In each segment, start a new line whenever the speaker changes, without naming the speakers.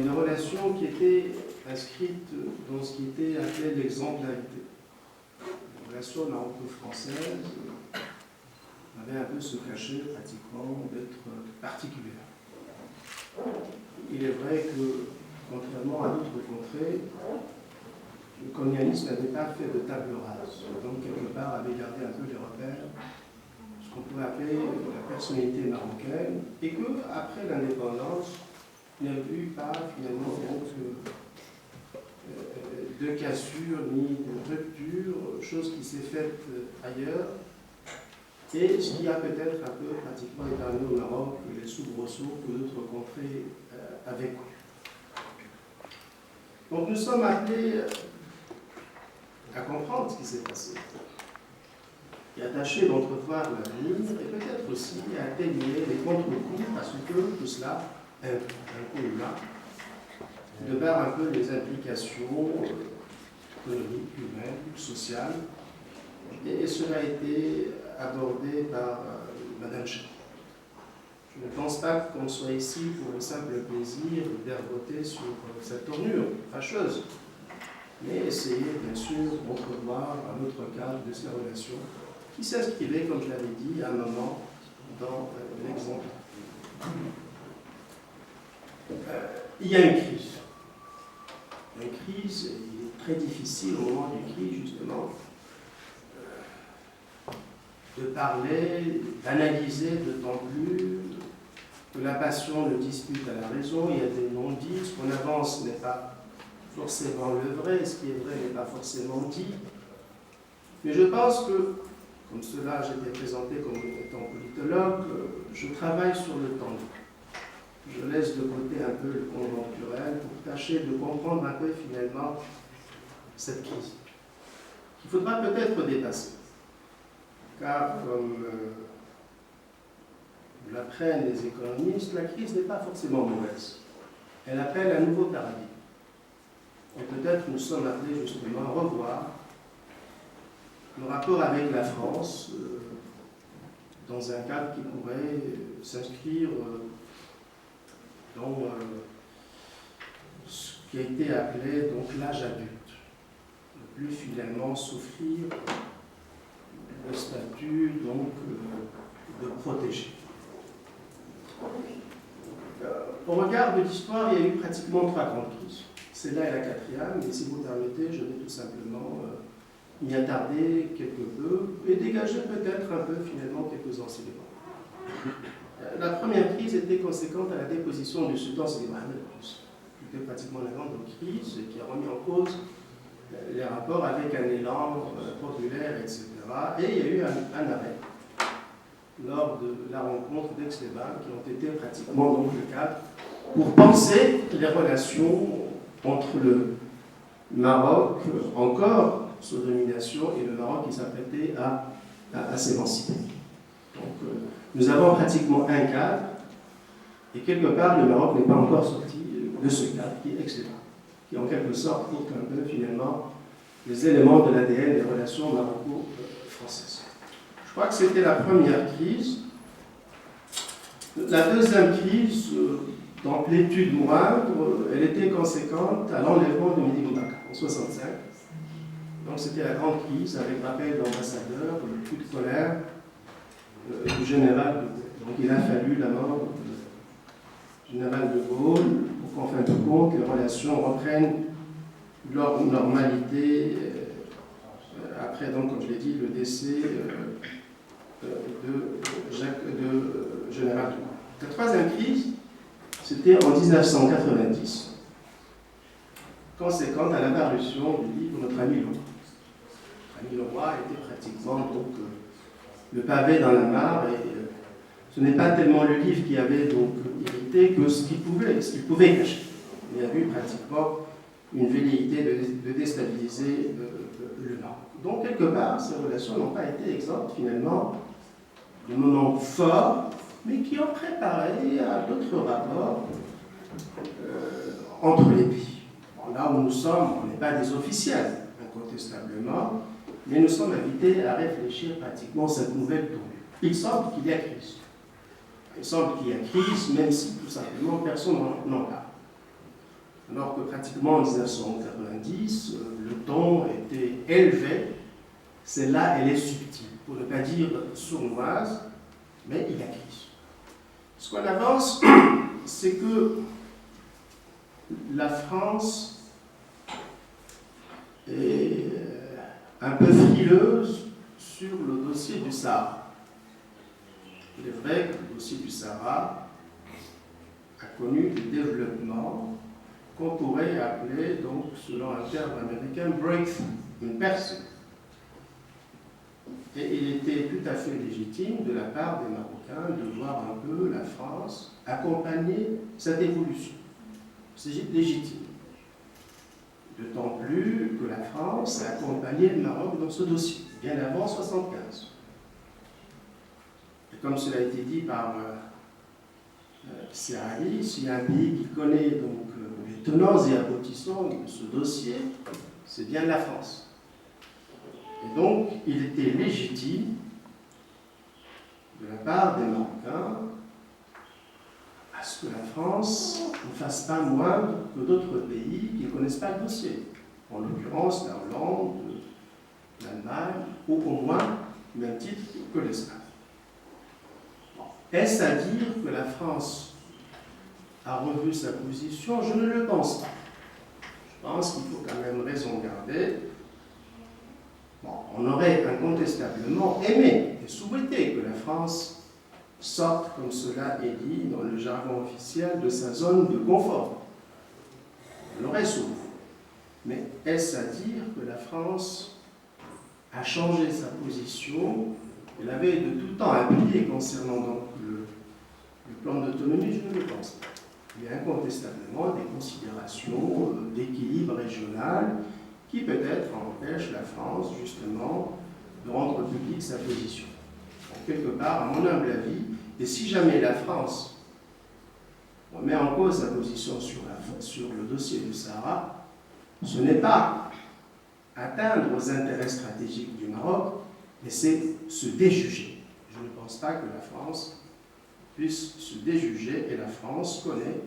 une relation qui était inscrite dans ce qui était appelé l'exemplarité. La relation maroco-française avait un peu ce cachet pratiquement d'être particulière. Il est vrai que, contrairement à d'autres contrées, le colonialisme n'avait pas fait de table rase, donc quelque part avait gardé un peu les repères, ce qu'on pourrait appeler la personnalité marocaine, et qu'après l'indépendance, il n'y a eu pas finalement de cassure ni de rupture, chose qui s'est faite ailleurs, et ce qui a peut-être un peu pratiquement éternué au Maroc les soubresauts que d'autres contrées avaient connus. Donc nous sommes appelés à comprendre ce qui s'est passé, et à tâcher d'entrevoir l'avenir, et peut-être aussi à atténuer les contre-coups, parce que tout cela, un coup ou là, de par un peu les implications économiques, humaines, sociales, et cela a été abordé par Madame Chat. Je ne pense pas qu'on soit ici pour le simple plaisir d'ergoter sur cette tournure fâcheuse, mais essayer, bien sûr, d'entrevoir un autre cadre de ces relations qui s'inscrivait, comme je l'avais dit, à un moment dans l'exemple. Il y a une crise. Une crise, il est très difficile au moment d'une crise, justement, de parler, d'analyser d'autant plus que la passion le dispute à la raison, il y a des non-dits, ce qu'on avance n'est pas forcément le vrai, ce qui est vrai n'est pas forcément dit. Mais je pense que, comme cela j'étais présenté comme étant politologue, je travaille sur le temps. Je laisse de côté un peu le conjoncturel pour tâcher de comprendre un peu finalement cette crise, qu'il faudra peut-être dépasser. Car, comme l'apprennent les économistes, la crise n'est pas forcément mauvaise. Elle appelle un nouveau paradigme. Et peut-être nous sommes appelés justement à revoir le rapport avec la France dans un cadre qui pourrait s'inscrire dans ce qui a été appelé donc l'âge adulte. Ne plus finalement souffrir le statut donc de protégé. Au regard de l'histoire, il y a eu pratiquement 3 grandes crises. Celle-là est la 4e, mais si vous permettez, je vais tout simplement m'y attarder quelque peu et dégager peut-être un peu finalement quelques enseignements. La première crise était conséquente à la déposition du sultan Sidi Mohamed II, qui était pratiquement la grande crise et qui a remis en cause les rapports avec un élan populaire, etc. Et il y a eu un arrêt lors de la rencontre d'Aix-les-Bains qui ont été pratiquement donc le cadre pour penser les relations entre le Maroc, encore sous domination, et le Maroc qui s'apprêtait à s'émanciper. Donc nous avons pratiquement un cadre, et quelque part le Maroc n'est pas encore sorti de ce cadre qui est Aix-les-Bains, qui en quelque sorte montre un peu finalement les éléments de l'ADN des relations maroco-françaises. Je crois que c'était la première crise. La deuxième crise, d'amplitude moindre, elle était conséquente à l'enlèvement de Midi Boubacar en 1965. Donc c'était la grande crise avec rappel d'ambassadeur, le coup de colère du général de Gaulle. Donc il a fallu la mort du général de Gaulle pour qu'en fin de compte les relations reprennent leur normalité après, donc, comme je l'ai dit, le décès de général de Gaulle. La troisième crise, c'était en 1990, conséquente à l'apparition du livre Notre ami Leroy. Notre ami Leroy était pratiquement donc, le pavé dans la mare, et ce n'est pas tellement le livre qui avait donc irrité que ce qu'il pouvait cacher. Il y a eu pratiquement une velléité de déstabiliser le Maroc. Donc, quelque part, ces relations n'ont pas été exemptes, finalement, de moments forts, mais qui ont préparé à d'autres rapports entre les pays. Bon, là où nous sommes, on n'est pas des officiels, incontestablement, mais nous sommes invités à réfléchir pratiquement à cette nouvelle tournure. Il semble qu'il y a crise. Il semble qu'il y a crise, même si tout simplement personne n'en parle. alors que pratiquement en 1990, le ton était élevé. Celle-là, elle est subtile, pour ne pas dire sournoise, mais il y a crise. Ce qu'on avance, c'est que la France est un peu frileuse sur le dossier du Sahara. Il est vrai que le dossier du Sahara a connu des développements qu'on pourrait appeler, donc, selon un terme américain, breakthrough, une percée. Et il était tout à fait légitime de la part des Marocains de voir un peu la France accompagner cette évolution. C'est légitime. D'autant plus que la France a accompagné le Maroc dans ce dossier, bien avant 1975. Et comme cela a été dit par Serrali, s'il y a un pays qui connaît donc les tenants et aboutissants de ce dossier, c'est bien la France. Et donc, il était légitime, de la part des Marocains, à ce que la France ne fasse pas moins que d'autres pays qui ne connaissent pas le dossier. En l'occurrence, la Hollande, l'Allemagne, ou au moins, au même titre que l'Espagne. Est-ce à dire que la France a revu sa position? Je ne le pense pas. Je pense qu'il faut quand même raison garder. Bon, on aurait incontestablement aimé et souhaité que la France sorte, comme cela est dit dans le jargon officiel, de sa zone de confort. On l'aurait souhaité. Mais est-ce à dire que la France a changé sa position? Elle avait de tout temps appuyé concernant donc le plan d'autonomie, je ne le pense pas. Il y a incontestablement des considérations d'équilibre régional qui peut-être empêchent la France justement de rendre publique sa position. Donc, quelque part, à mon humble avis, et si jamais la France remet en cause sa position sur le dossier du Sahara, ce n'est pas atteindre aux intérêts stratégiques du Maroc, mais c'est se déjuger. Je ne pense pas que la France puisse se déjuger, et la France connaît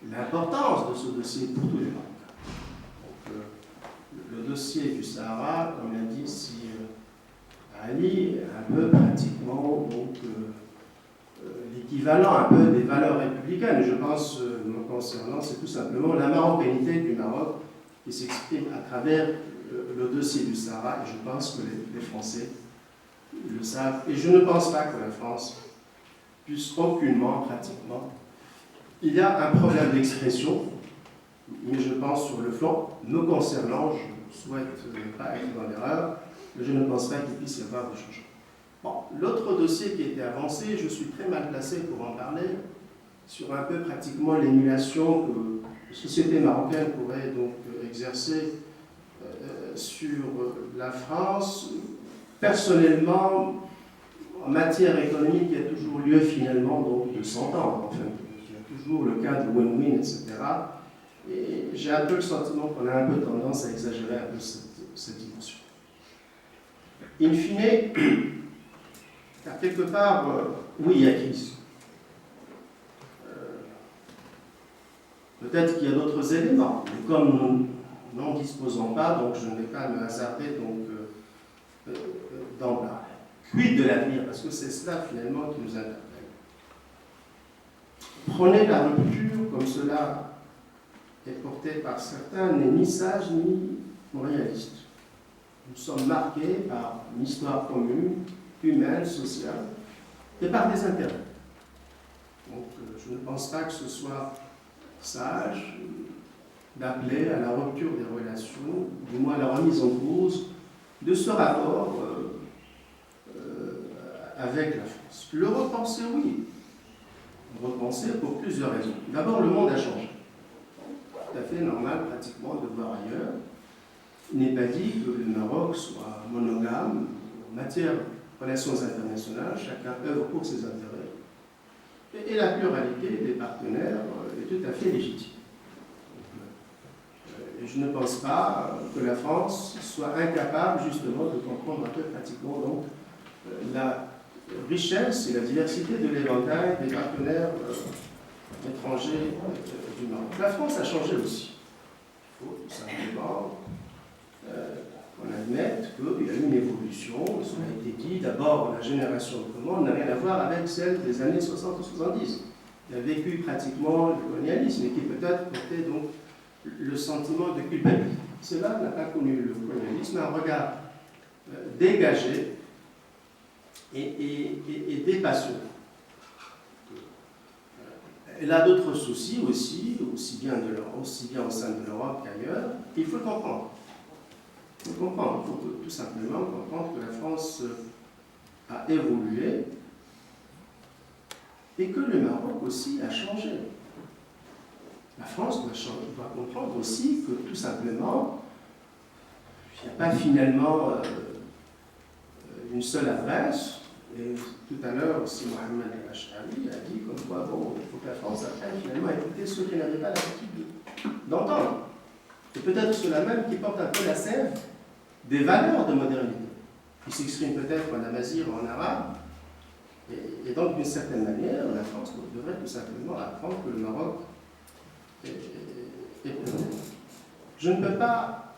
l'importance de ce dossier pour tous les Marocains. Donc, le dossier du Sahara, comme l'a dit ici Ali, un peu pratiquement l'équivalent un peu des valeurs républicaines. Je pense, me concernant, c'est tout simplement la marocanité du Maroc qui s'exprime à travers le dossier du Sahara, et je pense que les Français le savent. Et je ne pense pas que la France puisse aucunement, pratiquement. Il y a un problème d'expression, mais je pense sur le flanc, me concernant, je souhaite ne pas être dans l'erreur, mais je ne pense pas qu'il puisse y avoir des changements. Bon, l'autre dossier qui a été avancé, je suis très mal placé pour en parler, sur un peu pratiquement l'émulation que la société marocaine pourrait donc exercer sur la France. Personnellement, en matière économique, il y a toujours lieu finalement donc, de s'entendre. Enfin, il y a toujours le cas de win-win, etc. Et j'ai un peu le sentiment qu'on a un peu tendance à exagérer un peu cette dimension. In fine, quelque part, oui, il y a crise. Peut-être qu'il y a d'autres éléments, mais comme nous n'en disposons pas, donc je ne vais pas me hasarder d'en parler. Quid de l'avenir? Parce que c'est cela finalement qui nous interpelle. Prenez la rupture comme cela est porté par certains, n'est ni sage ni réaliste. Nous sommes marqués par une histoire commune, humaine, sociale, et par des intérêts. Donc je ne pense pas que ce soit sage d'appeler à la rupture des relations, du moins à la remise en cause de ce rapport avec la France. Le repenser, oui. Repenser pour plusieurs raisons. D'abord, le monde a changé. Tout à fait normal, pratiquement, de voir ailleurs. Il n'est pas dit que le Maroc soit monogame en matière de relations internationales, chacun œuvre pour ses intérêts. Et la pluralité des partenaires est tout à fait légitime. Et je ne pense pas que la France soit incapable justement de comprendre un peu pratiquement donc, la richesse et la diversité de l'éventail des partenaires étrangers du Maroc. La France a changé aussi. Il faut tout simplement qu'on admette qu'il y a eu une évolution, cela a été dit. D'abord, la génération de commande n'a rien à voir avec celle des années 60 ou 70. Il a vécu pratiquement le colonialisme et qui peut-être portait donc le sentiment de culpabilité. Cela n'a pas connu le colonialisme, un regard dégagé et dépassionné. Elle a d'autres soucis aussi bien au sein de l'Europe qu'ailleurs. Il faut le comprendre. Il faut tout simplement comprendre que la France a évolué et que le Maroc aussi a changé. La France doit comprendre aussi que tout simplement, il n'y a pas finalement une seule adresse. Et tout à l'heure aussi, Mohamed El-Ashari a dit comme quoi, bon, il faut que la France apprenne finalement à écouter ceux qui n'avaient pas l'habitude d'entendre. Et peut-être ceux-là même qui portent un peu la sève des valeurs de modernité, qui s'expriment peut-être en amazigh ou en arabe. Et donc, d'une certaine manière, la France devrait tout simplement apprendre que le Maroc est pluriel. Je ne peux pas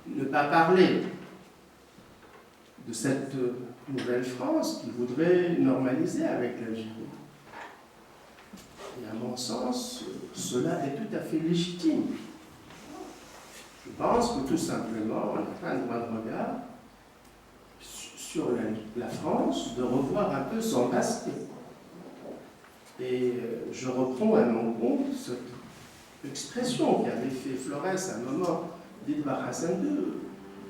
ne pas parler de cette nouvelle France qui voudrait normaliser avec l'Algérie. Et à mon sens, cela est tout à fait légitime. Je pense que tout simplement, on a un droit de regard sur la France, de revoir un peu son passé. Et je reprends à mon compte cette expression qu'avait fait Flores à un moment d'Edouard Hassan II.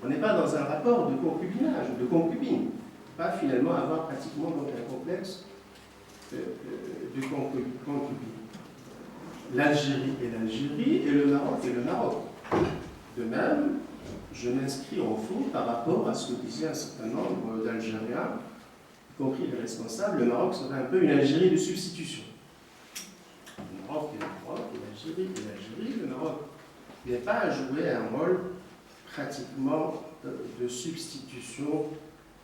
On n'est pas dans un rapport de concubinage, de concubine. Pas finalement avoir pratiquement donc un complexe de concubine. L'Algérie est l'Algérie et le Maroc est le Maroc. De même, je m'inscris en faux par rapport à ce que disaient un certain nombre d'Algériens, y compris les responsables. Le Maroc serait un peu une Algérie de substitution. Le Maroc est le Maroc, et l'Algérie est l'Algérie. Le Maroc n'est pas à jouer un rôle pratiquement de substitution,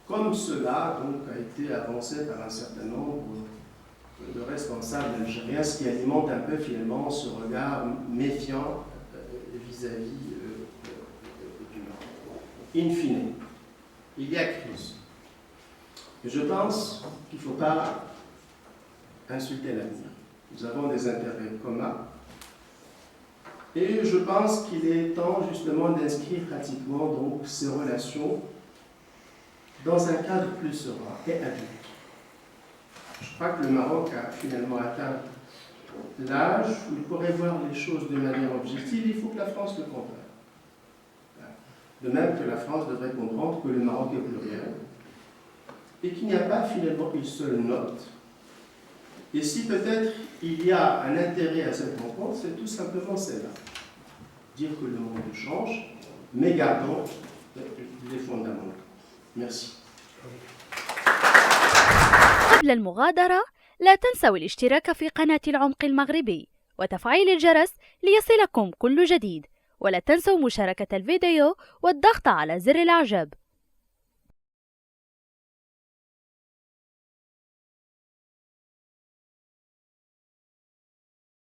comme cela donc, a été avancé par un certain nombre de responsables algériens, ce qui alimente un peu finalement ce regard méfiant vis-à-vis du Maroc. In fine, il y a crise. Et je pense qu'il ne faut pas insulter l'avenir. Nous avons des intérêts communs. Et je pense qu'il est temps justement d'inscrire pratiquement donc, ces relations dans un cadre plus serein et adulte. Je crois que le Maroc a finalement atteint l'âge où il pourrait voir les choses de manière objective. Il faut que la France le comprenne. De même que la France devrait comprendre que le Maroc est pluriel et qu'il n'y a pas finalement une seule note. Et si peut-être il y a un intérêt à cette rencontre, c'est tout simplement celle-là. Dire que le monde change, mais gardons les fondamentaux. Merci.
قبل المغادرة لا تنسوا الاشتراك في قناة العمق المغربي وتفعيل الجرس ليصلكم كل جديد، ولا تنسوا مشاركة الفيديو والضغط على زر الإعجاب.